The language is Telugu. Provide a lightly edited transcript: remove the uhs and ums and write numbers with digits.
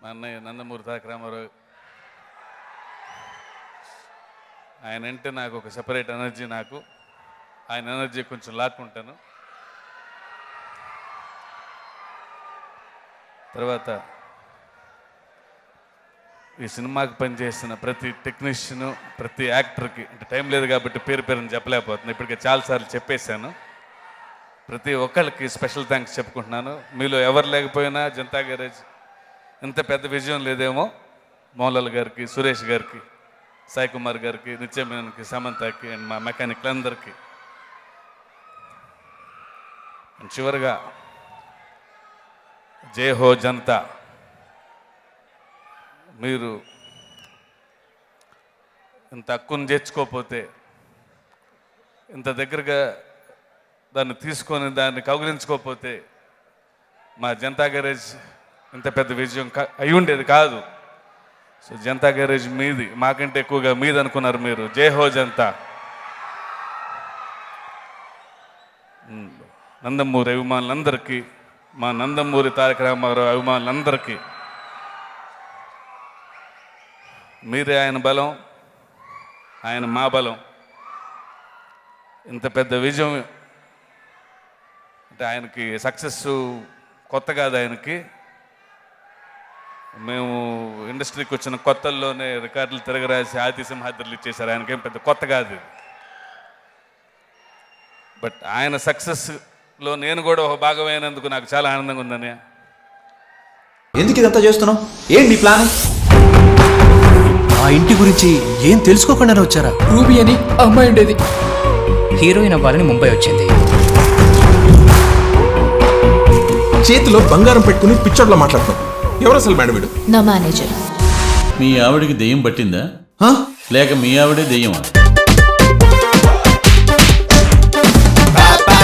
మా అన్నయ్య నందమూరి తారక రామారావు. ఆయన అంటే నాకు ఒక సెపరేట్ ఎనర్జీ. నాకు ఆయన ఎనర్జీ కొంచెం లాక్కుంటాను. తర్వాత ఈ సినిమాకి పనిచేసిన ప్రతి టెక్నీషియను, ప్రతి యాక్టర్కి, అంటే టైం లేదు కాబట్టి పేరుని చెప్పలేకపోతున్నాను, ఇప్పటికే చాలాసార్లు చెప్పేశాను. ప్రతి ఒక్కరికి స్పెషల్ థ్యాంక్స్ చెప్పుకుంటున్నాను. మీలో ఎవరు లేకపోయినా జనతా గ్యారేజ్ ఇంత పెద్ద విజయం లేదేమో. మోహన్లాల్ గారికి, సురేష్ గారికి, సాయి కుమార్ గారికి, నిత్యమేనన్కి, సమంతకి అండ్ మా మెకానిక్లందరికీ. అండ్ చివరిగా జై హో జనతా. మీరు ఇంత హక్కును చేర్చుకోకపోతే, ఇంత దగ్గరగా దాన్ని తీసుకొని దాన్ని కౌగిలించుకోకపోతే మా జనతా గ్యారేజ్ ఇంత పెద్ద విజయం అయి ఉండేది కాదు. సో జనతా గ్యారేజ్ మీది, మాకంటే ఎక్కువగా మీది అనుకున్నారు మీరు. జై హో జనతా. నందమూరి అభిమానులందరికీ, మా నందమూరి తారక రామారావు అభిమానులందరికీ మీరే ఆయన బలం, ఆయన మా బలం. ఇంత పెద్ద విజయం అంటే ఆయనకి సక్సెస్ కొత్త కాదు. ఆయనకి మేము ఇండస్ట్రీకి వచ్చిన కొత్తల్లోనే రికార్డులు తిరగరాసి ఆది సింహాద్రులు ఇచ్చేశారు. ఆయనకేం పెద్ద కొత్త కాదు. బట్ ఆయన సక్సెస్లో నేను కూడా ఒక భాగమైనందుకు నాకు చాలా ఆనందంగా ఉందని. ఎందుకు ఇదంతా చేస్తున్నావు? ఏంటి నీ ప్లాన్? ఆ ఇంటి గురించి ఏం తెలుసుకోకుండా వచ్చారా? రూబీ అని అమ్మాయి ఉండేది. హీరోయిన్ అవ్వాలని ముంబై వచ్చింది. చేతిలో బంగారం పెట్టుకుని పిచ్చోడ్లో మాట్లాడుతాం. ఎవరు అసలు మేడం వీడు? నా మేనేజర్. మీ ఆవిడికి దెయ్యం పట్టిందా లేక మీ ఆవిడే దెయ్యమా?